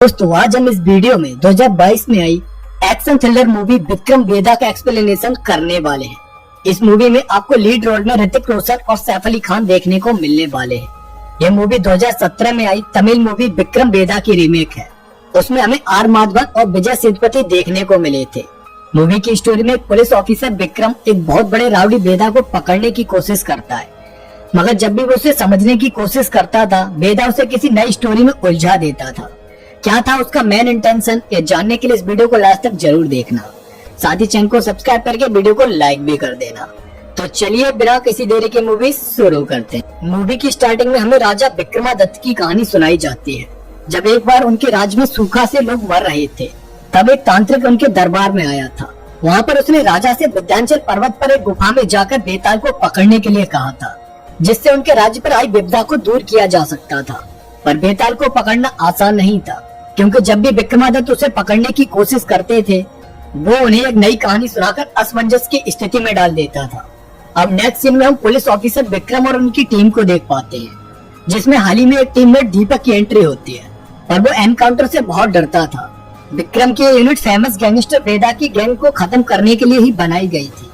दोस्तों आज हम इस वीडियो में 2022 में आई action thriller movie Vikram Vedha का एक्सप्लेनेशन करने वाले हैं। इस मूवी में आपको लीड रोल में ऋतिक रोशन और सैफ अली खान देखने को मिलने वाले हैं। यह मूवी 2017 में आई तमिल मूवी विक्रम वेदा की रीमेक है। उसमें हमें आर माधवन और विजय सेतुपति देखने को मिले थे। मूवी की स्टोरी में पुलिस ऑफिसर विक्रम एक बहुत बड़े राउडी वेदा को पकड़ने की कोशिश करता है, मगर जब भी वो उसे समझने की कोशिश करता था वेदा उसे किसी नई स्टोरी में उलझा देता था। क्या था उसका मेन इंटेंशन, ये जानने के लिए इस वीडियो को लास्ट तक जरूर देखना। साथ ही चैनल को सब्सक्राइब करके वीडियो को लाइक भी कर देना। तो चलिए बिना किसी देरी के मूवी शुरू करते हैं। मूवी की स्टार्टिंग में हमें राजा विक्रमादित्य की कहानी सुनाई जाती है। जब एक बार उनके राज्य में सूखा से लोग मर रहे थे, तब एक तांत्रिक उनके दरबार में आया था। वहाँ पर उसने राजा से विंध्याचल पर्वत पर एक गुफा में जाकर बेताल को पकड़ने के लिए कहा था, जिससे उनके राज्य पर आई विपदा को दूर किया जा सकता था। पर बेताल को पकड़ना आसान नहीं था, क्योंकि जब भी विक्रमादित्य उसे पकड़ने की कोशिश करते थे वो उन्हें एक नई कहानी सुनाकर असमंजस की स्थिति में डाल देता था। अब नेक्स्ट सीन में हम पुलिस ऑफिसर विक्रम और उनकी टीम को देख पाते हैं, जिसमें हाल ही में एक टीममेट दीपक की एंट्री होती है और वो एनकाउंटर से बहुत डरता था। विक्रम की यूनिट फेमस गैंगस्टर वेदा की गैंग को खत्म करने के लिए ही बनाई गई थी।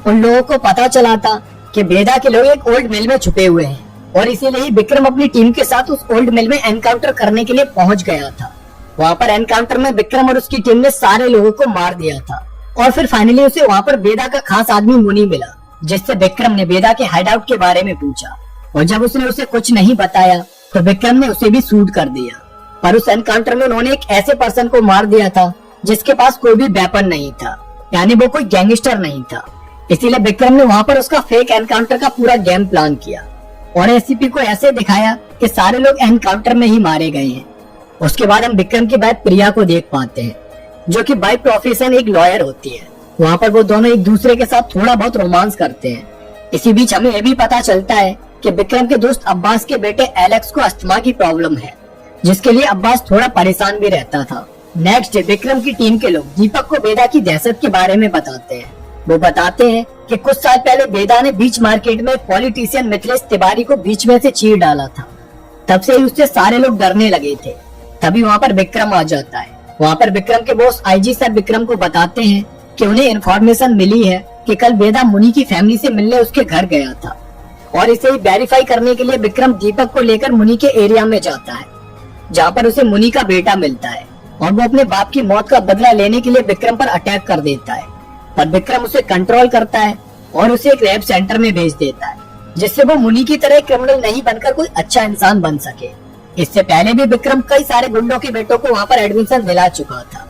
उन लोगों को पता चला था कि वेदा के लोग एक ओल्ड मिल में छुपे हुए हैं और इसीलिए ही विक्रम अपनी टीम के साथ उस ओल्ड मिल में एनकाउंटर करने के लिए पहुंच गया था। वहाँ पर एनकाउंटर में विक्रम और उसकी टीम ने सारे लोगों को मार दिया था और फिर फाइनली उसे वहाँ पर वेदा का खास आदमी मुनि मिला, जिससे विक्रम ने वेदा के हाइडआउट के बारे में पूछा और जब उसने उसे कुछ नहीं बताया तो विक्रम ने उसे भी शूट कर दिया। पर उस एनकाउंटर में उन्होंने एक ऐसे पर्सन को मार दिया था जिसके पास कोई भी वेपन नहीं था, यानी वो कोई गैंगस्टर नहीं था। इसीलिए विक्रम ने वहाँ पर उसका फेक एनकाउंटर का पूरा गेम प्लान किया और एसीपी को ऐसे दिखाया कि सारे लोग एनकाउंटर में ही मारे गए हैं। उसके बाद हम विक्रम की वाइफ प्रिया को देख पाते हैं, जो कि बाय प्रोफेशन एक लॉयर होती है। वहाँ पर वो दोनों एक दूसरे के साथ थोड़ा बहुत रोमांस करते हैं। इसी बीच हमें यह भी पता चलता है कि विक्रम के दोस्त अब्बास के बेटे एलेक्स को अस्थमा की प्रॉब्लम है, जिसके लिए अब्बास थोड़ा परेशान भी रहता था। नेक्स्ट विक्रम की टीम के लोग दीपक को वेदा की दहशत के बारे में बताते हैं। वो बताते हैं कि कुछ साल पहले वेदा ने बीच मार्केट में पॉलिटिशियन मिथिलेश तिवारी को बीच में से चीर डाला था। तब से ही उससे सारे लोग डरने लगे थे। तभी वहाँ पर विक्रम आ जाता है। वहाँ पर विक्रम के बॉस आईजी सर विक्रम को बताते हैं कि उन्हें इन्फॉर्मेशन मिली है कि कल वेदा मुनि की फैमिली से मिलने उसके घर गया था और इसे वेरीफाई करने के लिए विक्रम दीपक को लेकर मुनि के एरिया में जाता है, जहाँ पर उसे मुनि का बेटा मिलता है और वो अपने बाप की मौत का बदला लेने के लिए विक्रम पर अटैक कर देता है। पर विक्रम उसे कंट्रोल करता है और उसे एक रैप सेंटर में भेज देता है, जिससे वो मुनि की तरह क्रिमिनल नहीं बनकर कोई अच्छा इंसान बन सके। इससे पहले भी विक्रम कई सारे गुंडों के बेटों को वहाँ पर एडमिशन दिला चुका था।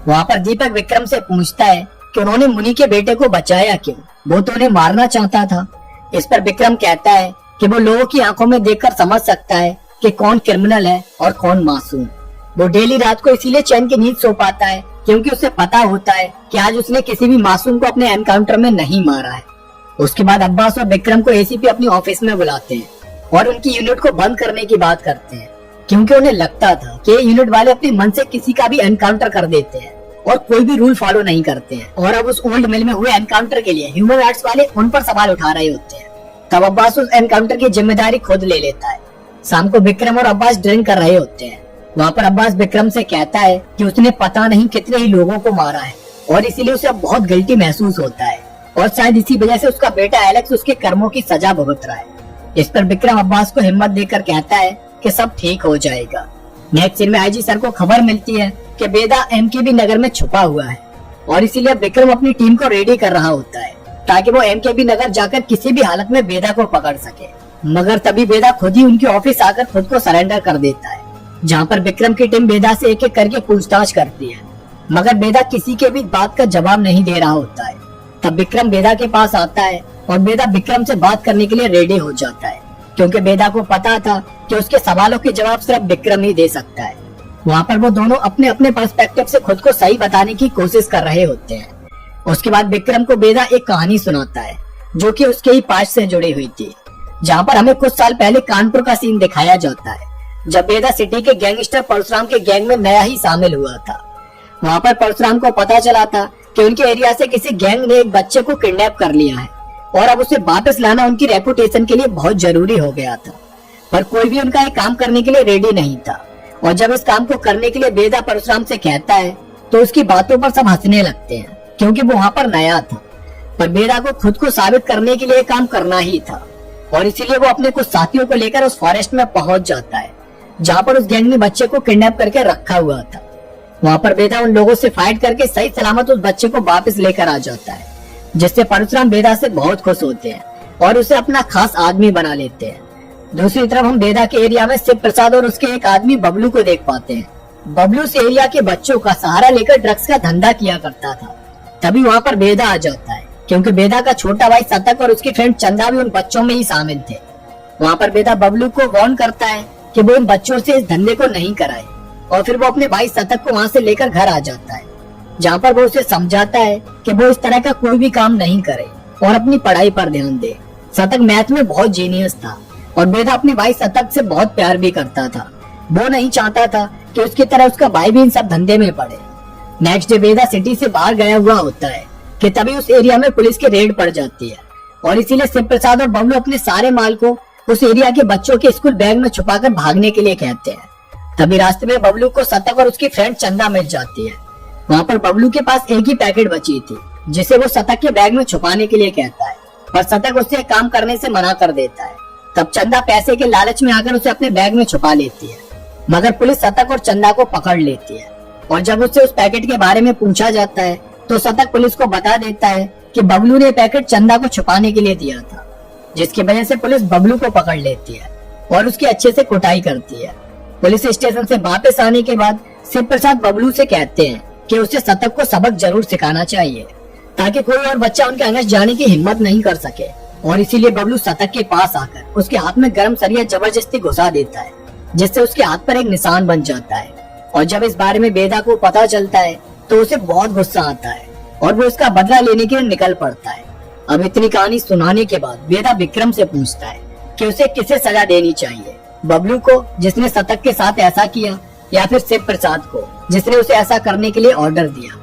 वहाँ पर दीपक विक्रम से पूछता है कि उन्होंने मुनि के बेटे को बचाया क्यों, वो तो उन्हें मारना चाहता था। इस पर विक्रम कहता है कि वो लोगों की आंखों में देखकर समझ सकता है कि कौन क्रिमिनल है और कौन मासूम। वो डेली रात को इसीलिए चैन की नींद सो पाता है, क्योंकि उसे पता होता है कि आज उसने किसी भी मासूम को अपने एनकाउंटर में नहीं मारा है। उसके बाद अब्बास और विक्रम को एसीपी अपनी ऑफिस में बुलाते हैं और उनकी यूनिट को बंद करने की बात करते हैं, क्योंकि उन्हें लगता था कि यूनिट वाले अपने मन से किसी का भी एनकाउंटर कर देते हैं और कोई भी रूल फॉलो नहीं करते हैं। और अब उस ओल्ड मिल में हुए एनकाउंटर के लिए ह्यूमन राइट्स वाले उन पर सवाल उठा रहे होते हैं। तब अब्बास उस एनकाउंटर की जिम्मेदारी खुद ले लेता है। शाम को विक्रम और अब्बास ड्रिंक कर रहे होते हैं। वहाँ पर अब्बास विक्रम से कहता है कि उसने पता नहीं कितने ही लोगों को मारा है और इसीलिए उसे अब बहुत गिल्टी महसूस होता है और शायद इसी वजह से उसका बेटा एलेक्स उसके कर्मों की सजा भुगत रहा है। इस पर विक्रम अब्बास को हिम्मत देकर कहता है कि सब ठीक हो जाएगा। नेक्स्ट सीन में आईजी सर को खबर मिलती है कि वेदा एमकेबी नगर में छुपा हुआ है और इसीलिए विक्रम अपनी टीम को रेडी कर रहा होता है ताकि वो एमकेबी नगर जाकर किसी भी हालत में वेदा को पकड़ सके। मगर तभी वेदा खुद ही उनकी ऑफिस आकर खुद को सरेंडर कर देता है, जहाँ पर विक्रम की टीम वेदा से एक एक करके पूछताछ करती है, मगर वेदा किसी के भी बात का जवाब नहीं दे रहा होता है। तब विक्रम वेदा के पास आता है और वेदा विक्रम से बात करने के लिए रेडी हो जाता है, क्योंकि वेदा को पता था कि उसके सवालों के जवाब सिर्फ विक्रम ही दे सकता है। वहाँ पर वो दोनों अपने अपने पर्सपेक्टिव से खुद को सही बताने की कोशिश कर रहे होते हैं। उसके बाद विक्रम को वेदा एक कहानी सुनाता है जो कि उसके ही पास्ट से जुड़ी हुई थी, जहाँ पर हमें कुछ साल पहले कानपुर का सीन दिखाया जाता है, जब वेदा सिटी के गैंगस्टर परशुराम के गैंग में नया ही शामिल हुआ था। वहाँ पर परशुराम को पता चला था कि उनके एरिया से किसी गैंग ने एक बच्चे को किडनैप कर लिया है और अब उसे वापस लाना उनकी रेपुटेशन के लिए बहुत जरूरी हो गया था। पर कोई भी उनका ये काम करने के लिए रेडी नहीं था और जब इस काम को करने के लिए बेदा परशुराम से कहता है तो उसकी बातों पर सब हंसने लगते हैं, क्योंकि वो वहाँ पर नया था। पर बेदा को खुद को साबित करने के लिए काम करना ही था, और इसीलिए वो अपने कुछ साथियों को लेकर उस फॉरेस्ट में पहुंच जाता है जहाँ पर उस गैंग ने बच्चे को किडनैप करके रखा हुआ था। वहाँ पर बेदा उन लोगों से फाइट करके सही सलामत उस बच्चे को वापस लेकर आ जाता है, जिससे परशुराम बेदा से बहुत खुश होते हैं और उसे अपना खास आदमी बना लेते हैं। दूसरी तरफ हम बेदा के एरिया में शिव प्रसाद और उसके एक आदमी बबलू को देख पाते हैं। बबलू से एरिया के बच्चों का सहारा लेकर ड्रग्स का धंधा किया करता था। तभी वहाँ पर बेदा आ जाता है, क्योंकि बेदा का छोटा भाई शतक और उसकी फ्रेंड चंदा भी उन बच्चों में ही शामिल थे। वहाँ पर बेदा बबलू को वार्न करता है कि वो इन बच्चों से इस धंधे को नहीं कराए, और फिर वो अपने भाई शतक को वहाँ से लेकर घर आ जाता है, जहाँ पर वो उसे समझाता है कि वो इस तरह का कोई भी काम नहीं करे और अपनी पढ़ाई पर ध्यान दे। शतक मैथ में बहुत जीनियस था और बेदा अपने भाई शतक से बहुत प्यार भी करता था। वो नहीं चाहता था कि उसकी तरह उसका भाई भी इन सब धंधे में पड़े। नेक्स्ट डे बेदा सिटी से बाहर गया हुआ होता है कि तभी उस एरिया में पुलिस की रेड पड़ जाती है, और इसीलिए शिव प्रसाद और बबलू अपने सारे माल को उस एरिया के बच्चों के स्कूल बैग में छुपाकर भागने के लिए कहते हैं। तभी रास्ते में बबलू को शतक और उसकी फ्रेंड चंदा मिल जाती है। वहाँ पर बबलू के पास एक ही पैकेट बची थी, जिसे वो शतक के बैग में छुपाने के लिए कहता है, पर शतक उससे काम करने से मना कर देता है। तब चंदा पैसे के लालच में आकर उसे अपने बैग में छुपा लेती है, मगर पुलिस शतक और चंदा को पकड़ लेती है। और जब उससे उस पैकेट के बारे में पूछा जाता है तो शतक पुलिस को बता देता है कि बबलू ने पैकेट चंदा को छुपाने के लिए दिया था, जिसकी वजह से पुलिस बबलू को पकड़ लेती है और उसकी अच्छे से कुटाई करती है। पुलिस स्टेशन से वापस आने के बाद शिव प्रसाद बबलू से कहते हैं कि उसे शतक को सबक जरूर सिखाना चाहिए, ताकि कोई और बच्चा उनके अंगस जाने की हिम्मत नहीं कर सके। और इसीलिए बबलू शतक के पास आकर उसके हाथ में गर्म सरिया जबरदस्ती घुसा देता है, जिससे उसके हाथ पर एक निशान बन जाता है। और जब इस बारे में बेदा को पता चलता है तो उसे बहुत गुस्सा आता है और वो इसका बदला लेने के लिए निकल पड़ता है। अब इतनी कहानी सुनाने के बाद बेदा विक्रम से पूछता है कि उसे किसे सजा देनी चाहिए, बबलू को जिसने शतक के साथ ऐसा किया, या फिर शिव प्रसाद को जिसने उसे ऐसा करने के लिए ऑर्डर दिया।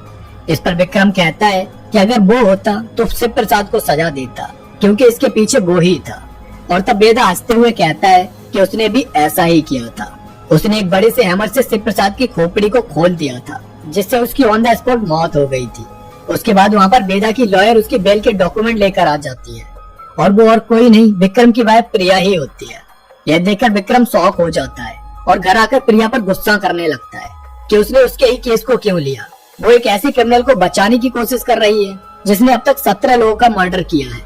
इस पर विक्रम कहता है कि अगर वो होता तो शिव प्रसाद को सजा देता, क्योंकि इसके पीछे वो ही था। और तब बेदा हंसते हुए कहता है कि उसने भी ऐसा ही किया था। उसने एक बड़े से हैमर से शिव प्रसाद की खोपड़ी को खोल दिया था, जिससे उसकी ऑन द स्पॉट मौत हो गई थी। उसके बाद वहाँ पर बेदा की लॉयर उसकी बेल के डॉक्यूमेंट लेकर आ जाती है, और वो और कोई नहीं विक्रम की वाइफ प्रिया ही होती है। यह देखकर विक्रम शॉक हो जाता है और घर आकर प्रिया पर गुस्सा करने लगता है कि उसने उसके ही केस को क्यों लिया। वो एक ऐसे क्रिमिनल को बचाने की कोशिश कर रही है जिसने अब तक 17 लोगों का मर्डर किया है।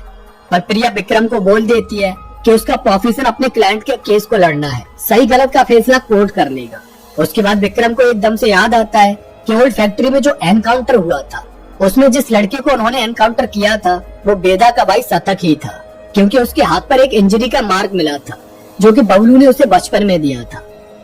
पर प्रिया विक्रम को बोल देती है कि उसका प्रोफेसर अपने क्लाइंट के केस को लड़ना है, सही गलत का फैसला कोर्ट कर लेगा। उसके बाद विक्रम को एकदम से याद आता है कि ओल्ड फैक्ट्री में जो एनकाउंटर हुआ था, उसमें जिस लड़के को उन्होंने एनकाउंटर किया था वो बेदा का भाई शतक ही था, क्योंकि उसके हाथ पर एक इंजरी का मार्क मिला था जो कि बबलू ने उसे बचपन में दिया था।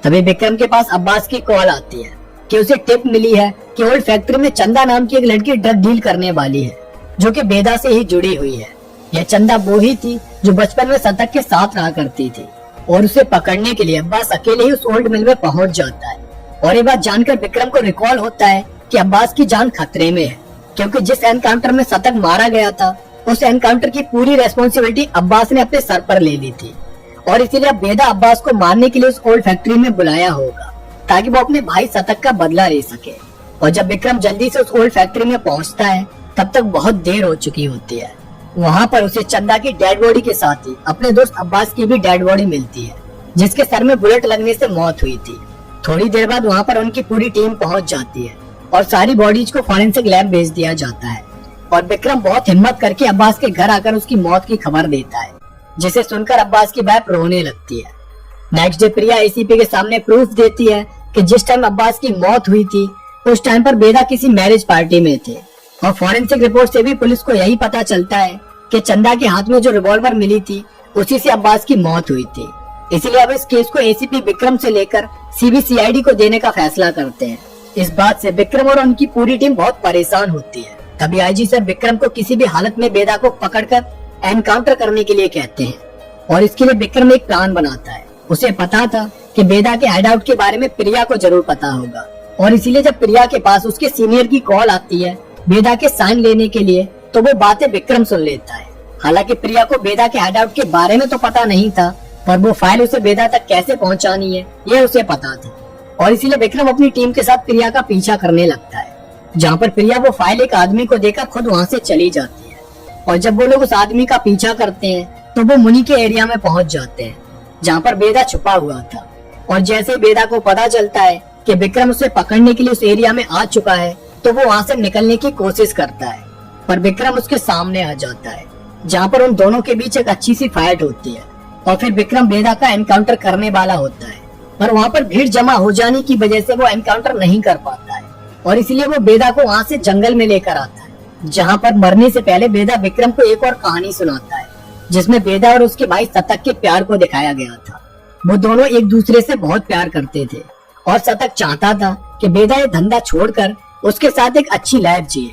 तभी विक्रम के पास अब्बास की कॉल आती है कि उसे टिप मिली है कि ओल्ड फैक्ट्री में चंदा नाम की एक लड़की ड्रग डील करने वाली है, जो कि बेदा से ही जुड़ी हुई है। यह चंदा वो ही थी जो बचपन में शतक के साथ रहा करती थी, और उसे पकड़ने के लिए अब्बास अकेले ही उस ओल्ड मिल में पहुंच जाता है। और ये बात जानकर विक्रम को रिकॉल होता है कि अब्बास की जान खतरे में है, क्योंकि जिस एनकाउंटर में शतक मारा गया था उस एनकाउंटर की पूरी रेस्पॉन्सिबिलिटी अब्बास ने अपने सर पर ले ली थी। और इसीलिए अब बेदा अब्बास को मारने के लिए उस ओल्ड फैक्ट्री में बुलाया होगा, ताकि वो अपने भाई शतक का बदला ले सके। और जब विक्रम जल्दी से उस ओल्ड फैक्ट्री में पहुंचता है तब तक बहुत देर हो चुकी होती है। वहाँ पर उसे चंदा की डेड बॉडी के साथ ही अपने दोस्त अब्बास की भी डेड बॉडी मिलती है, जिसके सर में बुलेट लगने से मौत हुई थी। थोड़ी देर बाद वहाँ पर उनकी पूरी टीम पहुँच जाती है और सारी बॉडीज को फॉरेंसिक लैब भेज दिया जाता है। और विक्रम बहुत हिम्मत करके अब्बास के घर आकर उसकी मौत की खबर देता है, जिसे सुनकर अब्बास की वाइफ रोने लगती है। नेक्स्ट डे प्रिया एसीपी के सामने प्रूफ देती है कि जिस टाइम अब्बास की मौत हुई थी उस टाइम पर बेदा किसी मैरिज पार्टी में थे। और फॉरेंसिक रिपोर्ट से भी पुलिस को यही पता चलता है कि चंदा के हाथ में जो रिवॉल्वर मिली थी उसी से अब्बास की मौत हुई थी। इसलिए अब इस केस को एसीपी विक्रम से लेकर सीबीसीआईडी को देने का फैसला करते हैं। इस बात से विक्रम और उनकी पूरी टीम बहुत परेशान होती है। तभी आईजी सर विक्रम को किसी भी हालत में बेदा को पकड़कर एनकाउंटर करने के लिए कहते हैं, और इसके लिए विक्रम एक प्लान बनाता है। उसे पता था कि बेदा के हाइडआउट के बारे में प्रिया को जरूर पता होगा, और इसीलिए जब प्रिया के पास उसके सीनियर की कॉल आती है बेदा के साइन लेने के लिए, तो वो बातें विक्रम सुन लेता है। हालांकि प्रिया को बेदा के हाइडआउट के बारे में तो पता नहीं था, पर वो फाइल उसे बेदा तक कैसे पहुंचानी है ये उसे पता था। और इसीलिए विक्रम अपनी टीम के साथ प्रिया का पीछा करने लगता है, जहाँ पर प्रिया वो फाइल एक आदमी को देकर खुद वहाँ से चली जाती है। और जब वो लोग उस आदमी का पीछा करते हैं तो वो मुनि के एरिया में पहुंच जाते हैं, जहाँ पर बेदा छुपा हुआ था। और जैसे ही बेदा को पता चलता है कि विक्रम उसे पकड़ने के लिए उस एरिया में आ चुका है, तो वो वहाँ से निकलने की कोशिश करता है, पर विक्रम उसके सामने आ जाता है, जहाँ पर उन दोनों के बीच एक अच्छी सी फाइट होती है। और फिर विक्रम बेदा का एनकाउंटर करने वाला होता है, पर वहाँ पर भीड़ जमा हो जाने की वजह से वो एनकाउंटर नहीं कर पाता है, और इसलिए वो बेदा को वहाँ से जंगल में लेकर आता है, जहाँ पर मरने से पहले बेदा विक्रम को एक और कहानी सुनाता है, जिसमें बेदा और उसके भाई शतक के प्यार को दिखाया गया था। वो दोनों एक दूसरे से बहुत प्यार करते थे, और शतक चाहता था कि बेदा ये धंधा छोड़कर उसके साथ एक अच्छी लाइफ जिए,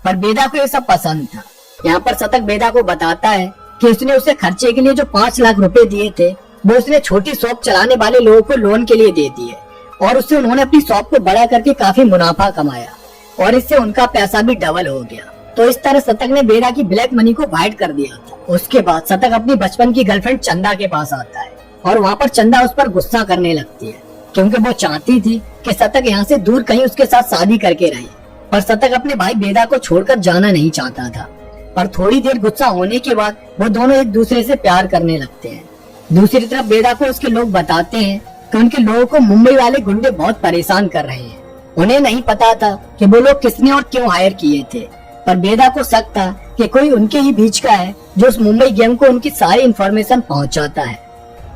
पर बेदा को ये सब पसंद था। यहाँ पर शतक बेदा को बताता है कि उसने उसे खर्चे के लिए जो 5 लाख रुपए दिए थे, वो उसने छोटी शॉप चलाने वाले लोगों को लोन के लिए दे दिए, और उससे उन्होंने अपनी शॉप को बड़ा करके काफी मुनाफा कमाया, और इससे उनका पैसा भी डबल हो गया। तो इस तरह शतक ने बेदा की ब्लैक मनी को वाइट कर दिया था। उसके बाद शतक अपनी बचपन की गर्लफ्रेंड चंदा के पास आता है, और वहाँ पर चंदा उस पर गुस्सा करने लगती है, क्योंकि वो चाहती थी कि शतक यहाँ से दूर कहीं उसके साथ शादी करके रहे, पर शतक अपने भाई बेदा को छोड़कर जाना नहीं चाहता था। पर थोड़ी देर गुस्सा होने के बाद वो दोनों एक दूसरे से प्यार करने लगते हैं। दूसरी तरफ बेदा को उसके लोग बताते हैं कि उनके लोगों को मुंबई वाले गुंडे बहुत परेशान कर रहे हैं। उन्हें नहीं पता था कि वो लोग किसने और क्यों हायर किए थे, पर बेदा को शक था कि कोई उनके ही बीच का है जो उस मुंबई गैंग को उनकी सारी इन्फॉर्मेशन पहुंचाता है।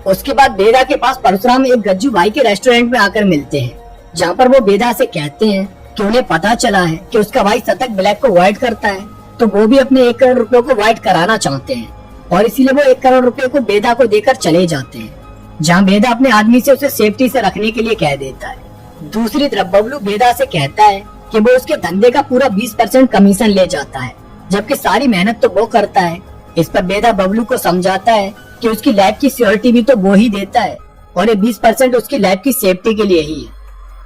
उसके बाद बेदा के पास परशुराम एक गज्जू भाई के रेस्टोरेंट में आकर मिलते हैं, जहाँ पर वो बेदा से कहते हैं कि उन्हें पता चला है कि उसका भाई शतक ब्लैक को वाइट करता है, तो वो भी अपने 1 करोड़ रुपए को वाइट कराना चाहते हैं, और इसीलिए वो 1 करोड़ रुपए को बेदा को देकर चले जाते हैं, जहाँ बेदा अपने आदमी से उसे सेफ्टी से रखने के लिए कह देता है। दूसरी तरफ बबलू बेदा से कहता है कि वो उसके धंधे का पूरा 20% कमीशन ले जाता है, जबकि सारी मेहनत तो वो करता है। इस पर बेदा बबलू को समझाता है कि उसकी लाइफ की सिक्योरिटी भी तो वो ही देता है, और ये 20% उसकी लाइफ की सेफ्टी के लिए ही है।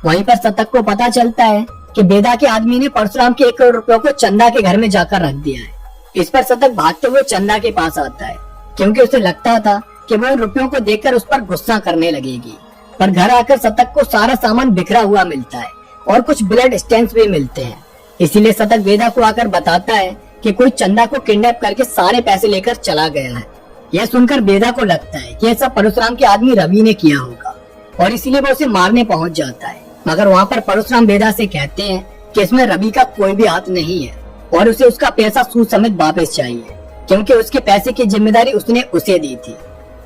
वहीं पर शतक को पता चलता है कि बेदा के आदमी ने परशुराम के 1 करोड़ रुपयों को चंदा के घर में जाकर रख दिया है। इस पर शतक भागते हुए चंदा के पास आता है, क्योंकि उसे लगता था कि वो इन रुपयों को देखकर उस पर गुस्सा करने लगेगी। पर घर आकर शतक को सारा सामान बिखरा हुआ मिलता है, और कुछ ब्लड स्टेन्स भी मिलते हैं। इसीलिए शतक बेदा को आकर बताता है कि कोई चंदा को किडनैप करके सारे पैसे लेकर चला गया है। यह सुनकर बेदा को लगता है कि यह सब परशुराम के आदमी रवि ने किया होगा, और इसीलिए वो उसे मारने पहुंच जाता है। मगर वहाँ पर परशुराम बेदा से कहते हैं कि इसमें रवि का कोई भी हाथ नहीं है, और उसे उसका पैसा सूद समेत वापस चाहिए, क्योंकि उसके पैसे की जिम्मेदारी उसने उसे दी थी।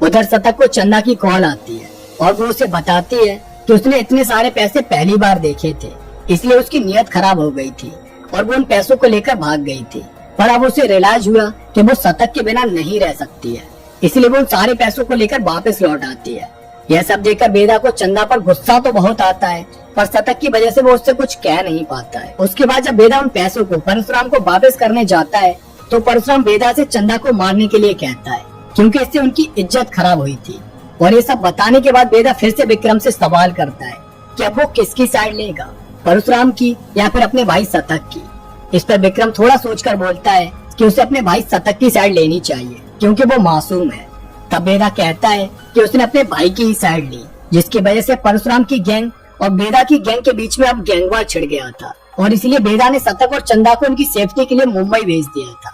उधर शतक को चंदा की कॉल आती है, और वो उसे बताती है कि उसने इतने सारे पैसे पहली बार देखे थे, इसलिए उसकी नीयत खराब हो गई थी, और वो उन पैसों को लेकर भाग गई थी। पर अब उसे रियलाइज हुआ कि वो शतक के बिना नहीं रह सकती है, इसलिए वो उन सारे पैसों को लेकर वापस लौट आती है। यह सब देखकर बेदा को चंदा पर गुस्सा तो बहुत आता है, पर शतक की वजह से वो उससे कुछ कह नहीं पाता है। उसके बाद जब बेदा उन पैसों को परशुराम को वापस करने जाता है, तो परशुराम बेदा से चंदा को मारने के लिए कहता है, क्योंकि इससे उनकी इज्जत खराब हुई थी। और ये सब बताने के बाद बेदा फिर से विक्रम से सवाल करता है कि अब वो किसकी साइड लेगा, परशुराम की या फिर अपने भाई शतक की। इस पर विक्रम थोड़ा सोचकर बोलता है कि उसे अपने भाई शतक की साइड लेनी चाहिए, क्योंकि वो मासूम है। तब बेदा कहता है कि उसने अपने भाई की ही साइड ली, जिसकी वजह से परशुराम की गैंग और बेदा की गैंग के बीच में अब गैंगवार छिड़ गया था, और इसलिए बेदा ने शतक और चंदा को उनकी सेफ्टी के लिए मुंबई भेज दिया था।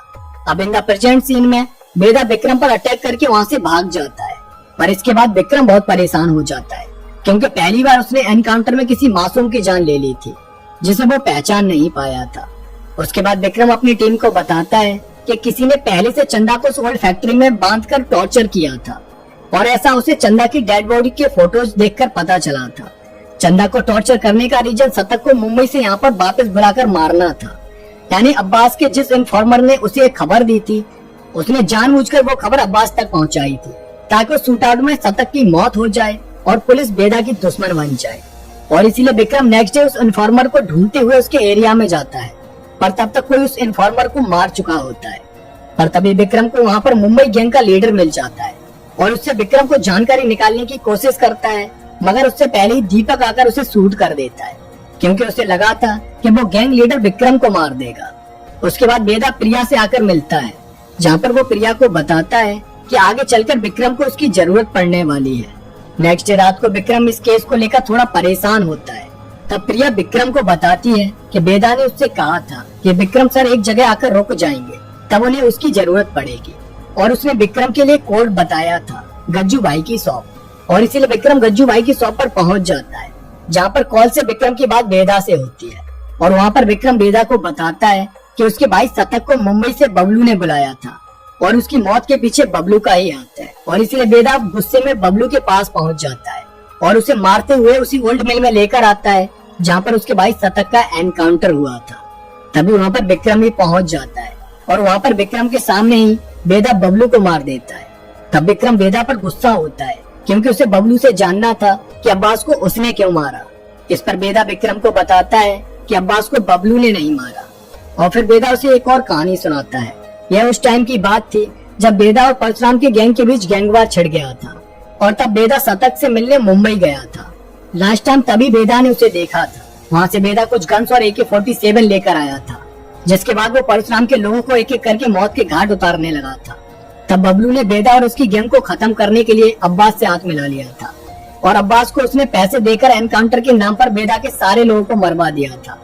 अब इन द प्रेजेंट सीन में बेदा विक्रम पर अटैक करके वहाँ से भाग जाता है, पर इसके बाद विक्रम बहुत परेशान हो जाता है, क्योंकि पहली बार उसने एनकाउंटर में किसी मासूम की जान ले ली थी, जिसे वो पहचान नहीं पाया था। उसके बाद विक्रम अपनी टीम को बताता है कि किसी ने पहले से चंदा को ओल्ड फैक्ट्री में बांधकर टॉर्चर किया था, और ऐसा उसे चंदा की डेड बॉडी के फोटोज देखकर पता चला था। चंदा को टॉर्चर करने का रीजन शतक को मुंबई से यहाँ पर वापस बुलाकर मारना था, यानी अब्बास के जिस इन्फॉर्मर ने उसे एक खबर दी थी, उसने जानबूझकर वो खबर अब्बास तक पहुँचाई थी, ताकि उस शूटआउट में शतक की मौत हो जाए और पुलिस बेदा की दुश्मन बन जाए। और इसीलिए विक्रम नेक्स्ट डे उस इन्फॉर्मर को ढूंढते हुए उसके एरिया में जाता है, पर तब तक कोई उस इन्फॉर्मर को मार चुका होता है। पर तभी विक्रम को वहाँ पर मुंबई गैंग का लीडर मिल जाता है, और उससे विक्रम को जानकारी निकालने की कोशिश करता है, मगर उससे पहले ही दीपक आकर उसे शूट कर देता है, क्योंकि उसे लगा था कि वो गैंग लीडर विक्रम को मार देगा। उसके बाद बेदा प्रिया से आकर मिलता है, जहाँ पर वो प्रिया को बताता है कि आगे चलकर विक्रम को उसकी जरूरत पड़ने वाली है, नेक्स्ट डे रात को विक्रम इस केस को लेकर थोड़ा परेशान होता है। तब प्रिया विक्रम को बताती है कि वेदा ने उससे कहा था कि विक्रम सर एक जगह आकर रुक जाएंगे, तब उन्हें उसकी जरूरत पड़ेगी। और उसने विक्रम के लिए कोड बताया था, गज्जू भाई की शॉप। और इसीलिए विक्रम गज्जू भाई की शॉप पर पहुंच जाता है, जहाँ पर कॉल से विक्रम की बात वेदा से होती है। और वहाँ पर विक्रम वेदा को बताता है कि उसके भाई शतक को मुंबई से बबलू ने बुलाया था और उसकी मौत के पीछे बबलू का ही हाथ है। और इसीलिए वेदा गुस्से में बबलू के पास पहुंच जाता है और उसे मारते हुए उसी ओल्ड मिल में लेकर आता है, जहाँ पर उसके भाई शतक का एनकाउंटर हुआ था। तभी वहाँ पर विक्रम भी पहुंच जाता है और वहाँ पर विक्रम के सामने ही वेदा बबलू को मार देता है। तब विक्रम वेदा पर गुस्सा होता है, क्योंकि उसे बबलू से जानना था कि अब्बास को उसने क्यों मारा। इस पर वेदा विक्रम को बताता है कि अब्बास को बबलू ने नहीं मारा। और फिर वेदा उसे एक और कहानी सुनाता है। यह उस टाइम की बात थी जब वेदा और परशुराम के गैंग के बीच गैंगवार छिड़ गया था और तब वेदा शतक से मिलने मुंबई गया था। लास्ट टाइम तभी वेदा ने उसे देखा था। वहाँ से वेदा कुछ गन्स और AK-47 लेकर आया था, जिसके बाद वो परशुराम के लोगों को एक एक करके मौत के घाट उतारने लगा था। तब बबलू ने वेदा और उसकी गैंग को खत्म करने के लिए अब्बास से हाथ मिला लिया था और अब्बास को उसने पैसे देकर एनकाउंटर के नाम पर वेदा के सारे लोगों को मरवा दिया था,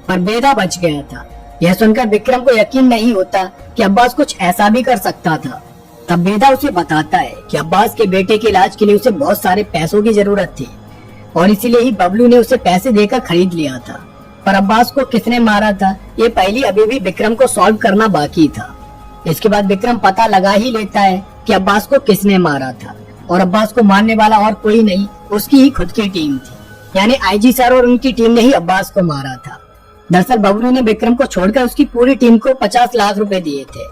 पर वेदा बच गया था। यह सुनकर विक्रम को यकीन नहीं होता कि अब्बास कुछ ऐसा भी कर सकता था। तब वेदा उसे बताता है कि अब्बास के बेटे के इलाज के लिए उसे बहुत सारे पैसों की जरूरत थी और इसीलिए ही बबलू ने उसे पैसे देकर खरीद लिया था। पर अब्बास को किसने मारा था, ये पहली अभी भी विक्रम को सॉल्व करना बाकी था। इसके बाद विक्रम पता लगा ही लेता है कि अब्बास को किसने मारा था और अब्बास को मारने वाला और कोई नहीं, उसकी ही खुद की टीम थी। यानी IG सर और उनकी टीम ने ही अब्बास को मारा था। दरअसल बबलू ने विक्रम को छोड़कर उसकी पूरी टीम को 50 लाख रुपए दिए थे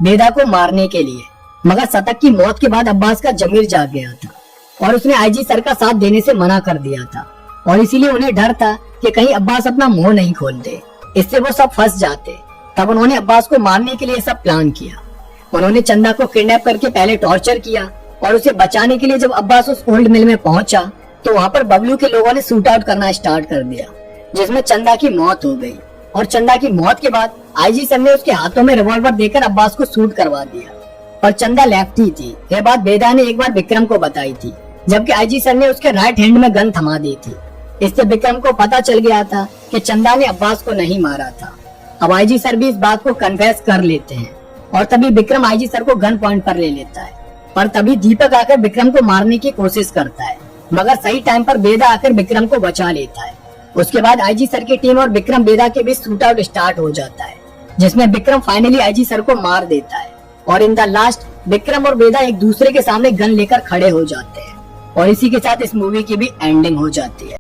वेदा को मारने के लिए, मगर शतक की मौत के बाद अब्बास का जमीर जाग गया था और उसने IG सर का साथ देने से मना कर दिया था। और इसीलिए उन्हें डर था कि कहीं अब्बास अपना मुंह नहीं खोलते, इससे वो सब फंस जाते। तब उन्होंने अब्बास को मारने के लिए सब प्लान किया। उन्होंने चंदा को किडनैप करके पहले टॉर्चर किया और उसे बचाने के लिए जब अब्बास उस ओल्ड मिल में पहुंचा तो वहाँ पर बबलू के लोगों ने शूट आउट करना स्टार्ट कर दिया, जिसमें चंदा की मौत हो गई। और चंदा की मौत के बाद IG सर ने उसके हाथों में रिवॉल्वर देकर अब्बास को शूट करवा दिया और चंदा लेफ्टी थी। यह बात वेदा ने एक बार विक्रम को बताई थी, जबकि IG सर ने उसके राइट हैंड में गन थमा दी थी। इससे विक्रम को पता चल गया था कि चंदा ने अब्बास को नहीं मारा था। अब IG सर भी इस बात को कन्फेस कर लेते हैं और तभी विक्रम IG सर को गन पॉइंट पर ले लेता है। पर तभी दीपक आकर विक्रम को मारने की कोशिश करता है, मगर सही टाइम पर वेदा आकर विक्रम को बचा लेता है। उसके बाद IG सर की टीम और विक्रम वेदा के बीच शूट आउट स्टार्ट हो जाता है, जिसमें विक्रम फाइनली IG सर को मार देता है और इन द लास्ट विक्रम और वेदा एक दूसरे के सामने गन लेकर खड़े हो जाते हैं। और इसी के साथ इस मूवी की भी एंडिंग हो जाती है।